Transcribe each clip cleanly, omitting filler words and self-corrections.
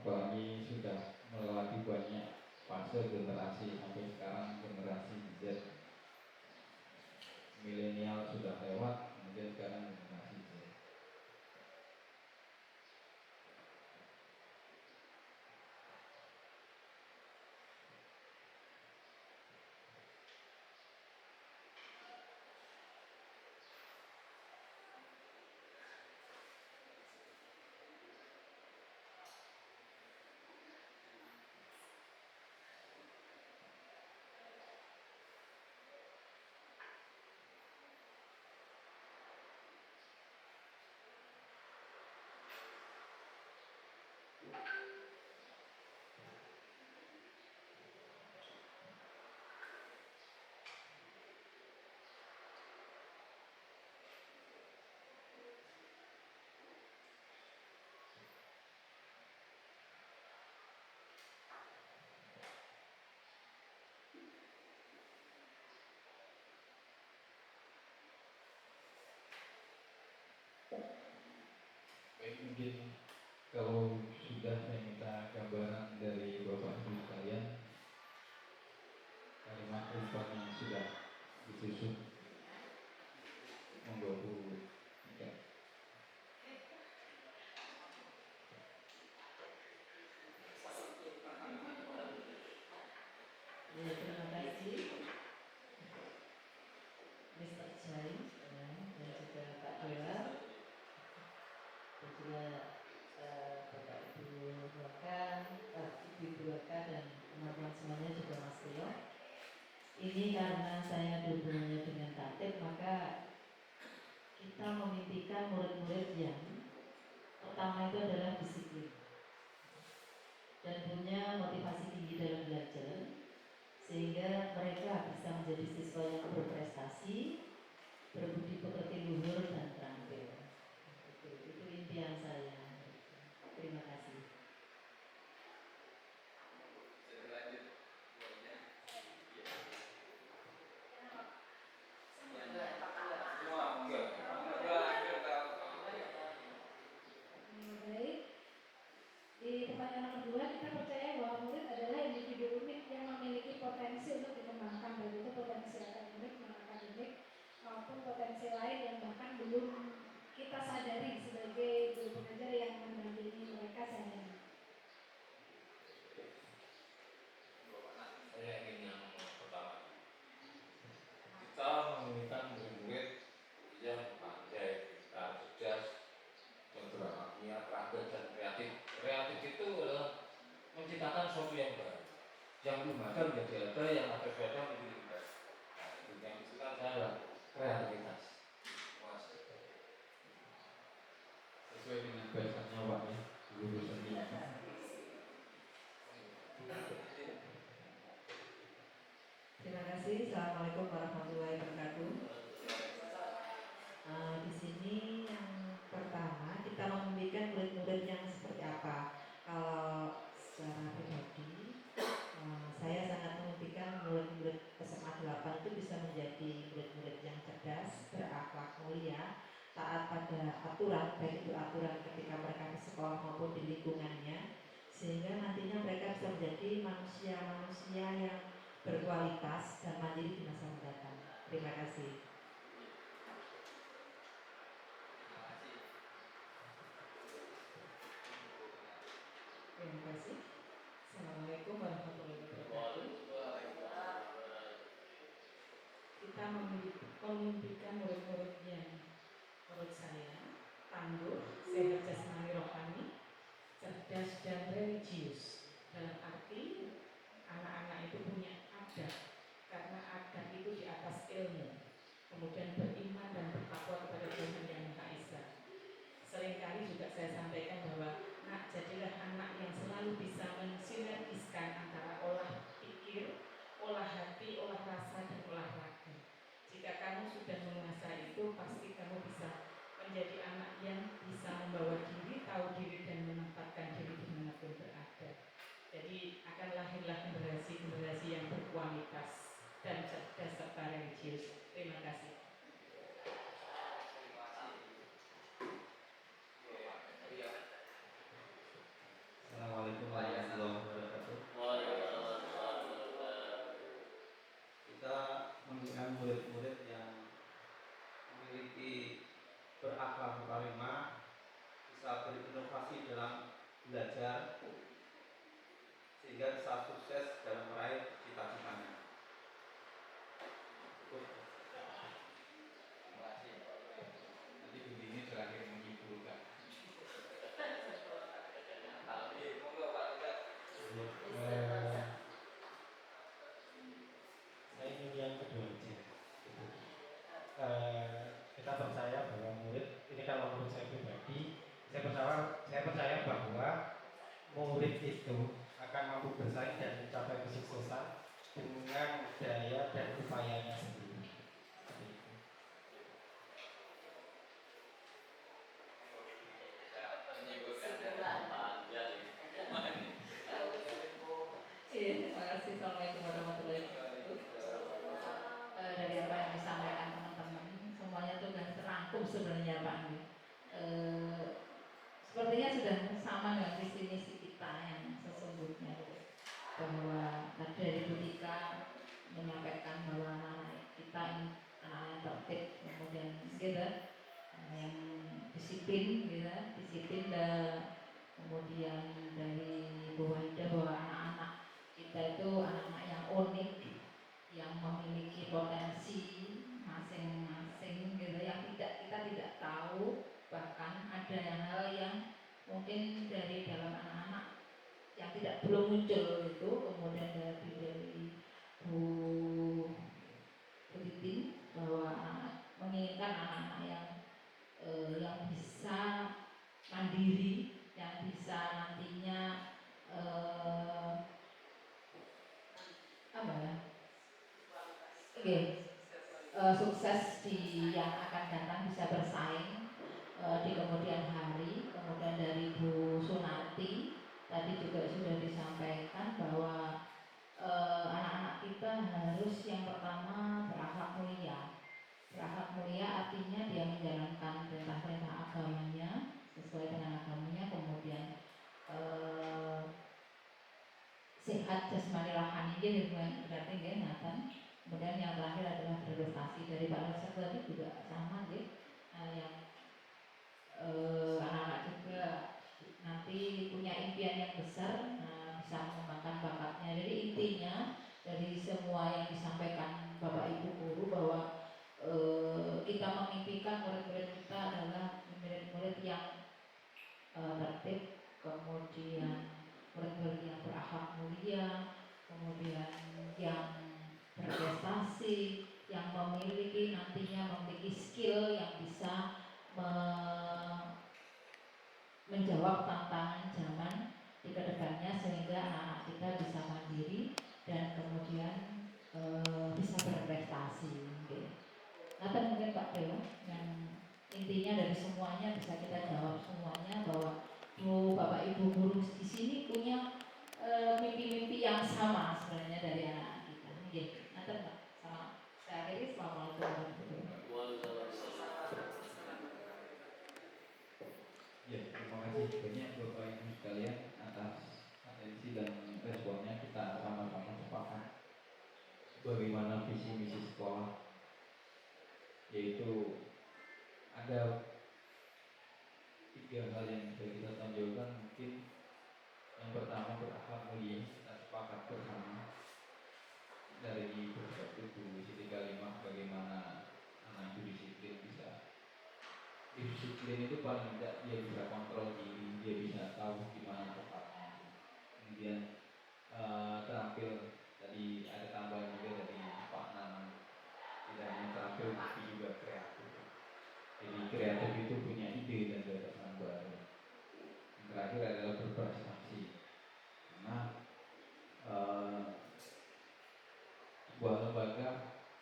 apalagi sudah melewati banyak fase generasi sampai sekarang generasi Z, milenial sudah lewat, kemudian sekarang generasi Z. Baik, mungkin kalau sudah saya minta gambaran dari Bapak Ibu sekalian, kalimat umpan yang sudah disusun, monggo Bu Ika. Ya, terima kasih Mr. Chai dan juga Pak Dewa dan juga Bapak Ibu Waka dan teman-teman semuanya, juga Mas Tio. Ini karena saya dua-duanya dengan tatib, maka kita memimpikan murid-murid yang pertama itu adalah disiplin dan punya motivasi tinggi dalam belajar, sehingga mereka bisa menjadi siswa yang berprestasi, berbudi pekerti luhur dan terampil. Itu impian saya. Terima kasih. Baik. Di pertanyaan nomor 2, kita percaya bahwa murid adalah individu unik yang memiliki potensi untuk dikembangkan, baik itu potensi akademik, non-akademik, maupun potensi lain yang bahkan belum kita sadari sebagai guru pengajar yang mendampingi mereka sehari-hari. Saya ingin yang pertama, kita menginginkan murid-murid yang pandai, pintar, cerdas, yang berakal, terampil dan kreatif. Kreatif itu adalah menciptakan sesuatu yang baru, yang belum ada menjadi ada, yang ada sudah menjadi baru. Nah, itu yang disukai saya kreativitas. Sesuai dengan bahasanya Pak ya, guru seni. Terima kasih. Assalamualaikum warahmatullahi wabarakatuh. Di sini yang pertama kita memimpikan murid-murid yang seperti apa. Kalau secara pribadi, saya sangat memimpikan murid-murid SMA 8 itu bisa menjadi murid-murid yang cerdas, berakhlak mulia, taat pada aturan, baik itu aturan ketika mereka di sekolah maupun di lingkungannya, sehingga nantinya mereka bisa menjadi manusia-manusia yang berkualitas dan mandiri di masa mendatang. Terima kasih. Terima kasih. Assalamualaikum warahmatullahi wabarakatuh. Kita memimpikan murid-murid yang menurut saya tangguh, sehat jasmani rohani, cerdas dan religius. Dalam arti anak-anak itu punya adab, karena adab itu di atas ilmu. Kemudian beriman dan bertakwa kepada Tuhan Yang Maha Esa. Seringkali juga saya sampaikan bahwa jadilah anak yang selalu bisa mensinergiskan antara olah pikir, olah hati, olah rasa, dan olah raga. Jika kamu sudah menguasai itu, pasti kamu bisa menjadi anak yang bisa membawa diri berinovasi dalam belajar sehingga bisa sukses dalam meraih cita-citanya. Cukup. Nanti begini terakhir menyimpulkan. Saya ingin yang kedua aja. Kita percaya bahwa murid ini, kalau menurut saya pribadi, saya percaya bahwa murid itu akan mampu bersaing dan mencapai kesuksesan dengan daya dan upayanya sendiri. Seperti itu. Iya, terima kasih. Assalamualaikum warahmatullahi wabarakatuh. Dari apa yang disampaikan teman-teman, semuanya itu sudah terangkum sebenarnya Pak Andi. Sepertinya sudah sama dengan visi misi kita yang sesungguhnya, bahwa tadi dari Bu Tika menyampaikan bahwa anak kita ini anak-anak tertib, kemudian gitu, yang disiplin, gitu, disiplin, dan kemudian dari Bu Wahida bahwa anak-anak kita itu anak-anak yang unik, yang memiliki potensi masing-masing, gitu, yang kita tidak tahu, bahkan ada hal yang mungkin dari dalam anak-anak yang belum muncul itu, kemudian dari Bu Titin bahwa menginginkan anak-anak yang bisa mandiri, yang bisa nantinya apa ya, sukses di yang akan datang, bisa bersaing di kemudian hari. Kemudian dari Bu Sunati tadi juga sudah disampaikan bahwa anak-anak kita harus yang pertama berakhlak mulia. Berakhlak mulia artinya dia menjalankan perintah-perintah agamanya sesuai dengan agamanya, kemudian sehat jasmani rohani dia berarti dia ingatan. Kemudian yang terakhir adalah berprestasi. Dari Pak Lester tadi juga sama ya, yang anak-anak juga nanti punya impian yang besar, bisa mengembangkan bakatnya. Jadi intinya dari semua yang disampaikan Bapak Ibu guru bahwa kita memimpikan murid-murid kita adalah murid-murid yang tertib, kemudian murid-murid yang berakhlak mulia, kemudian yang berprestasi, yang nantinya memiliki skill yang bisa menjawab tantangan zaman di kedepannya, sehingga anak-anak kita bisa mandiri dan kemudian bisa berprestasi. Nanti mungkin Pak Dewa yang intinya dari semuanya bisa kita jawab semuanya, bahwa Bapak Ibu guru di sini punya mimpi-mimpi yang sama sebenarnya dari anak-anak kita. Nanti Pak, saya akhiri. Assalamualaikum warahmatullahi wabarakatuh. Ya, terima kasih banyak Bapak Ibu sekalian atas atensi dan responnya. Kita sama-sama sepakat bagaimana visi misi sekolah, yaitu ada 3 hal yang bisa kita tonjolkan. Mungkin yang pertama berakhlak mulia, kita sepakat bersama dari perspektif Bu Siti Kalimah, bagaimana anak itu disiplin. Disiplin itu paling tidak dia bisa kontrol diri, dia bisa tahu gimana tepatnya. Kemudian terampil, tadi ada tambahan juga dari Pak Nan, tidak hanya terampil tapi juga kreatif. Jadi kreatif itu punya ide dan gagasan baru. Yang terakhir adalah berprestasi, karena sebuah lembaga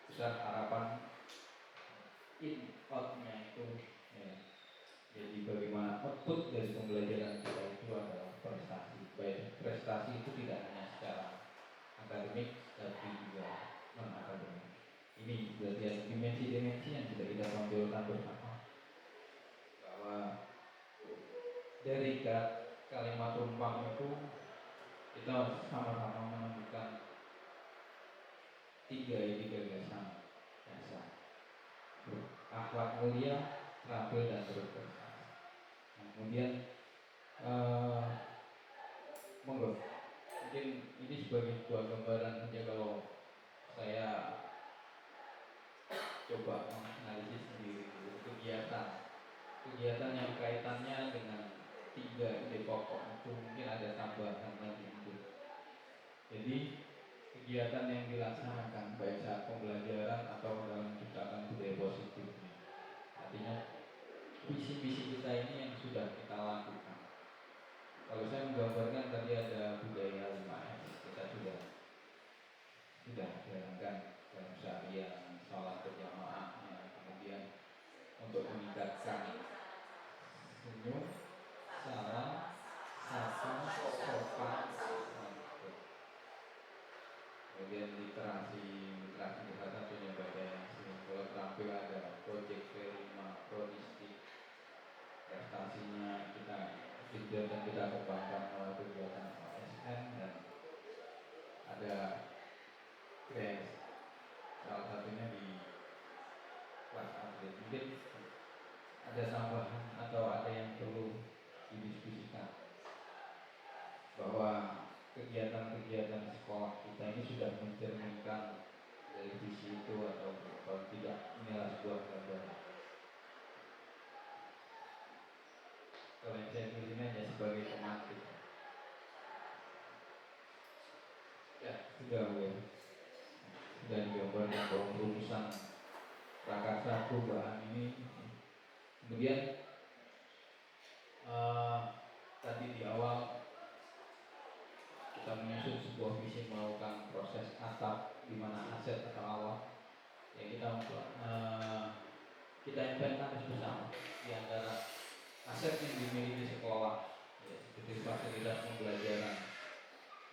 besar harapan outnya itu ya. Jadi bagaimana output dari pembelajaran kita itu adalah prestasi. Baik, prestasi itu tidak hanya secara akademik tapi juga non akademik. Ini berarti ada dimensi-dimensi yang sudah kita tonjolkan bersama, bahwa dari kalimat tumpang itu kita sama-sama menemukan 3 gagasan dasar: akhlak mulia, terampil, dan berprestasi. Kemudian sebagai sebuah gambaran saja kalau saya coba menganalisis sendiri dulu kegiatan yang kaitannya dengan 3 ide pokok itu mungkin ada tambahan lagi itu. Jadi kegiatan yang dilaksanakan baik saat pembelajaran atau dalam menciptakan budaya positif. Artinya visi-visi kita ini yang sudah kita lakukan. Kalau saya menggambarkan tadi ada budaya 5S, kita sudah jalankan dalam seharian, sholat berjamaahnya, kemudian untuk meningkatkan senyum, salam, sapa, sopan, kemudian literasi di salah satunya baca yang sering kalau terampil ada project kelima, prodistik, prestasinya kita kegiatan kita kembangkan melalui kegiatan ASN dan ada grant salah satunya di kelas atlet. Mungkin ada tambahan atau ada yang perlu didiskusikan bahwa kegiatan-kegiatan sekolah kita ini sudah mencerminkan dari visi itu atau kalau tidak inilah sebuah gambaran. Kalau yang saya tulis ini hanya sebagai tematik. Ya, sudah digambarkan bahwa rumusan prakarsa perubahan ini. Kemudian tadi di awal kita menyusun sebuah visi melakukan proses atap di mana aset atau awal yang kita inventaris bersama di antara aset yang dimiliki sekolah, ya, seperti fasilitas pembelajaran,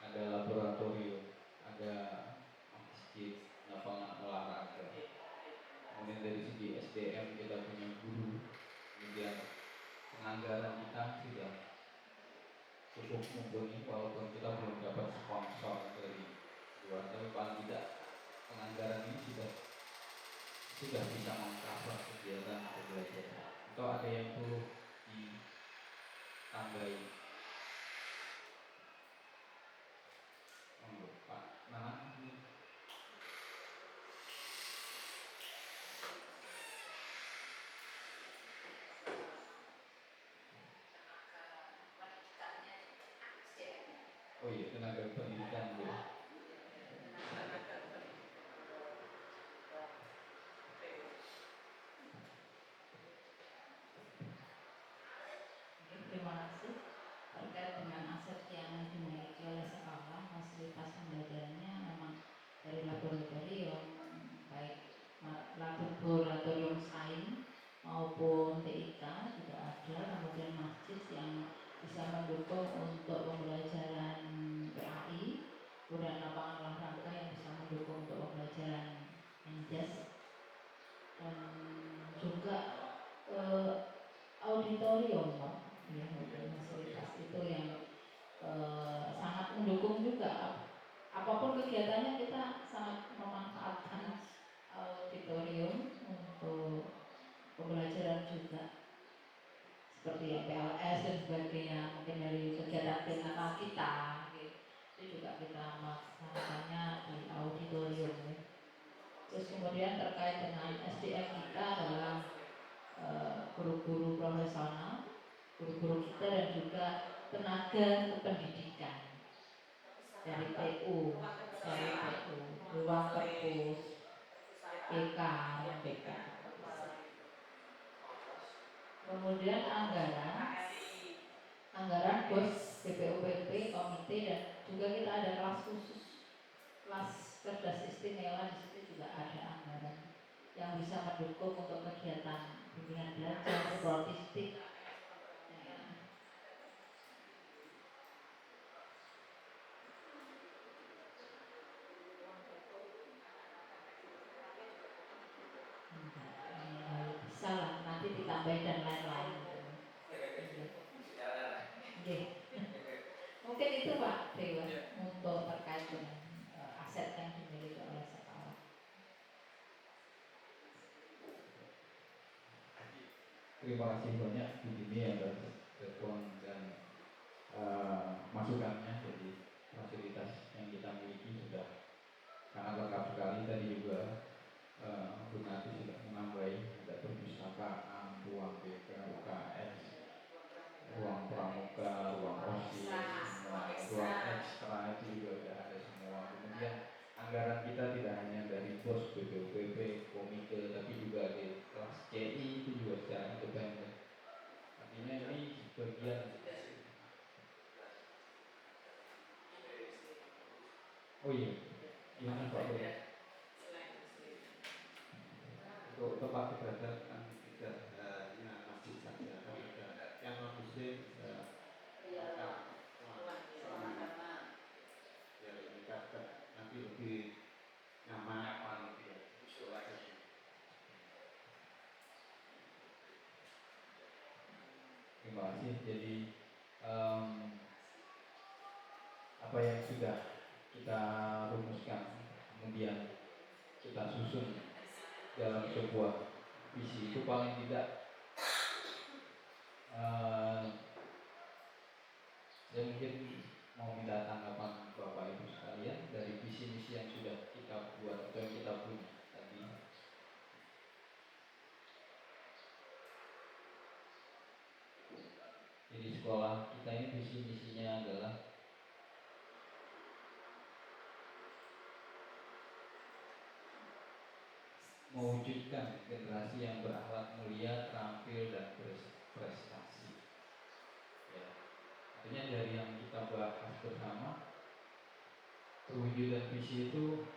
ada laboratorium, ada masjid, lapangan olahraga. Kemudian dari segi SDM kita punya guru, kemudian penganggaran kita sudah cukup mumpuni walaupun kita belum dapat sponsor dari luar, tapi paling tidak penganggaran ini sudah bisa mengcover kegiatan pembelajaran. Atau ada yang perlu ditambahi? Pak Nana? Oh iya, tenaga pendidikan Bu. Terima kasih. Terkait dengan aset yang dimiliki oleh sekolah, fasilitas pembelajarannya memang dari laboratorium, baik laboratorium sains maupun TIK juga ada, kemudian masjid yang bisa mendukung untuk pembelajaran PAI, kemudian lapangan olahraga yang bisa mendukung untuk pembelajaran NJAS, dan juga auditorium, Pak. Ya, fasilitas itu yang sangat mendukung juga. Apapun kegiatannya kita sangat memanfaatkan auditorium untuk pembelajaran juga, seperti PLS dan sebagainya. Mungkin dari kegiatan nasional kita, gitu. Itu juga kita melaksanakannya di auditorium. Ya. Terus kemudian terkait dengan SDM kita adalah guru-guru profesional, guru-guru kita dan juga tenaga kependidikan dari PU, ruang perpus, PK, BK. Kemudian anggaran bos BPUPP, komite, dan juga kita ada kelas khusus, kelas cerdas istimewa. Di situ juga ada anggaran yang bisa mendukung untuk kegiatan bimbingan belajar, autistik. Bisa lah, nanti ditambahin dan lain-lain. Mungkin itu Pak Dewa untuk terkait dengan aset yang dimiliki oleh sekolah. Terima kasih banyak Bu Dini atas respon dan masukannya. Jadi fasilitas yang kita kemudian oh iya gimana Pak Bro? Untuk tempat ibadah kan tidak hanya masjid saja, kan ada yang non muslim bisa makan biar mereka nanti lebih nyaman gitu ya. Itu aja sih. Terima kasih. Jadi apa yang sudah kita rumuskan kemudian kita susun dalam sebuah visi itu paling tidak saya mungkin mau minta tanggapan Bapak Ibu sekalian dari visi misi yang sudah kita buat atau yang kita punya tadi. Jadi sekolah kita ini visi misinya adalah mewujudkan generasi yang berakhlak mulia, terampil dan berprestasi. Ya. Artinya dari yang kita bahas bersama, perwujudan visi itu